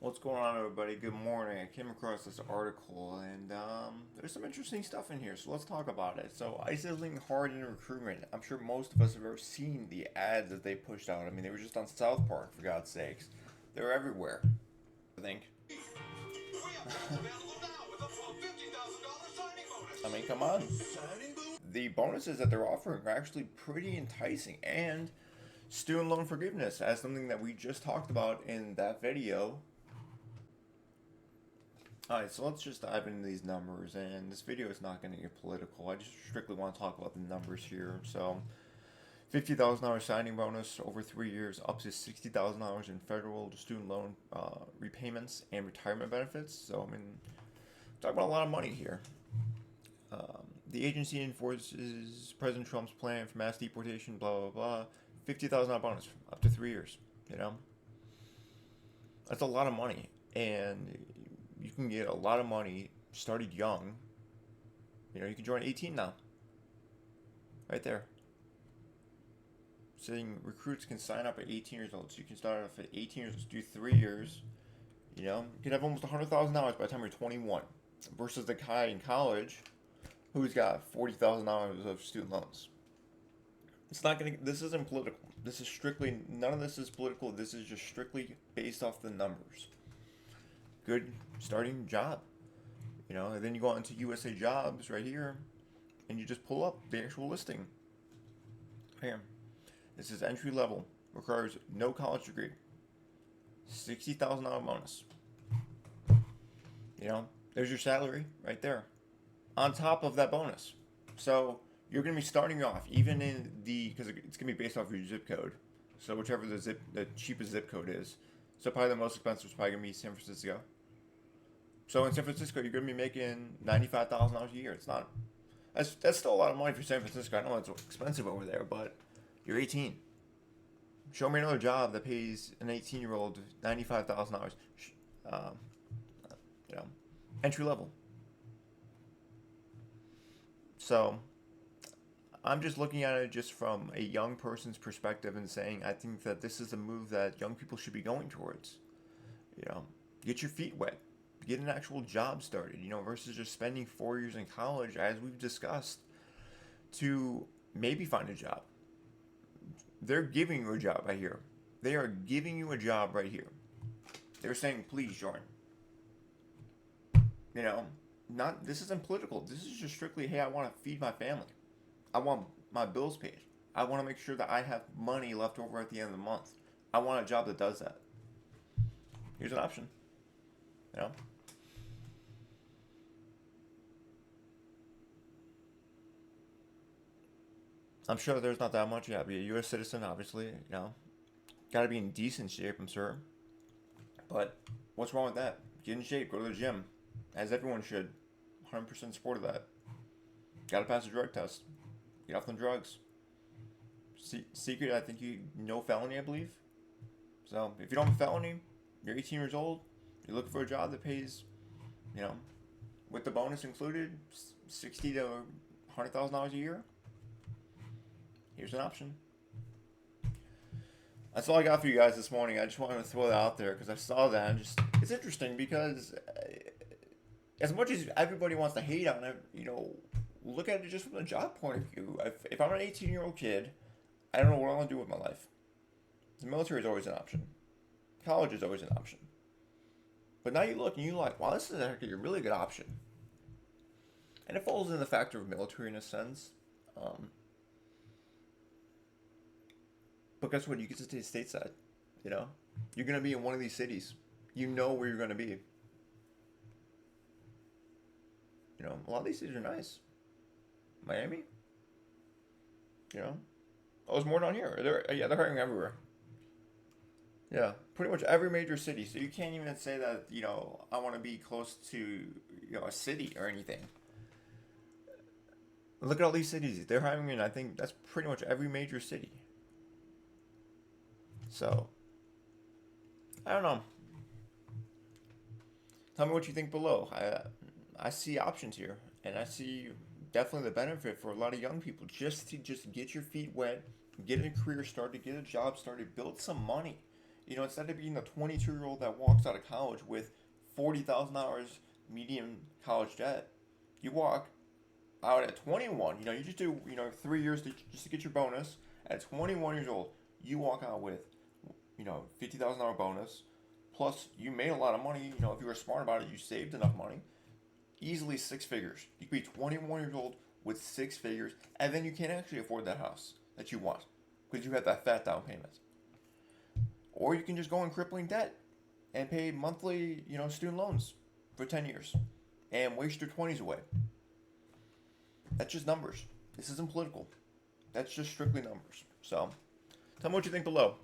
What's going on, everybody? Good morning. I came across this article, and there's some interesting stuff in here, so let's talk about it. So, ICE is leaning hard in recruitment. I'm sure most of us have ever seen the ads that they pushed out. I mean, they were just on South Park, for God's sakes. They're everywhere, I think. I mean, come on. The bonuses that they're offering are actually pretty enticing, and student loan forgiveness, as something that we just talked about in that video. Alright, so let's just dive into these numbers, and this video is not going to get political. I just strictly want to talk about the numbers here. So, $50,000 signing bonus over 3 years, up to $60,000 in federal student loan repayments and retirement benefits. So, I mean, talking about a lot of money here. The agency enforces President Trump's plan for mass deportation, blah, blah, blah. $50,000 bonus, up to 3 years, you know? That's a lot of money, and you can get a lot of money started young. You know, you can join 18 now. Right there. Saying recruits can sign up at 18 years old. So you can start off at 18 years old, do 3 years. You know, you can have almost $100,000 by the time you're 21. Versus the guy in college who's got $40,000 of student loans. It's not gonna, this isn't political. This is strictly, none of this is political. This is just strictly based off the numbers. Good starting job, you know, and then you go on to USA Jobs right here, and you just pull up the actual listing. Here, this is entry level, requires no college degree, $60,000 bonus. You know, there's your salary right there, on top of that bonus. So you're gonna be starting off even in the, because it's gonna be based off your zip code. So whichever the cheapest zip code is. So probably the most expensive is probably gonna be San Francisco. So in San Francisco, you're gonna be making $95,000 a year. It's not, that's still a lot of money for San Francisco. I know it's expensive over there, but you're 18. Show me another job that pays an 18-year-old $95,000. Um, you know, entry level. So I'm just looking at it just from a young person's perspective and saying I think that this is a move that young people should be going towards. You know, get your feet wet, get an actual job started, you know, versus just spending 4 years in college, as we've discussed, to maybe find a job. They're giving you a job right here. They are giving you a job right here. They're saying, please join. You know, not, this isn't political. This is just strictly, hey, I want to feed my family. I want my bills paid. I want to make sure that I have money left over at the end of the month. I want a job that does that. Here's an option. You know? I'm sure there's not that much. You have to be a U.S. citizen, obviously. You know, got to be in decent shape, I'm sure. But what's wrong with that? Get in shape. Go to the gym, as everyone should. 100% support of that. Got to pass a drug test. Get off the drugs. Secret, I think no felony, I believe. So if you don't have a felony, you're 18 years old. You're looking for a job that pays, you know, with the bonus included, $60,000 to $100,000 a year. Here's an option. That's all I got for you guys this morning. I just wanted to throw that out there because I saw that and just, it's interesting because as much as everybody wants to hate on it, you know, look at it just from the job point of view. If I'm an 18-year-old kid, I don't know what I want to do with my life. The military is always an option. College is always an option. But now you look and you're like, wow, this is actually a really good option. And it falls in the factor of military in a sense. But guess what? You get to stay stateside. You know? You're going to be in one of these cities. You know where you're going to be. You know, a lot of these cities are nice. Miami? You know? Oh, there's more down here. They're hiring everywhere. Yeah, pretty much every major city. So you can't even say that, you know, I want to be close to, you know, a city or anything. Look at all these cities. They're hiring in, I think that's pretty much every major city. So, I don't know. Tell me what you think below. I see options here, and I see definitely the benefit for a lot of young people just to just get your feet wet, get a career started, get a job started, build some money. Instead of being a 22-year-old that walks out of college with $40,000 median college debt, you walk out at 21. You just do 3 years just to get your bonus. At 21 years old, you walk out with $50,000 bonus. Plus, you made a lot of money. If you were smart about it, you saved enough money. Easily six figures. You could be 21 years old with six figures, and then you can't actually afford that house that you want because you have that fat down payment. Or you can just go in crippling debt and pay monthly, student loans for 10 years and waste your 20s away. That's just numbers. This isn't political. That's just strictly numbers. So, tell me what you think below.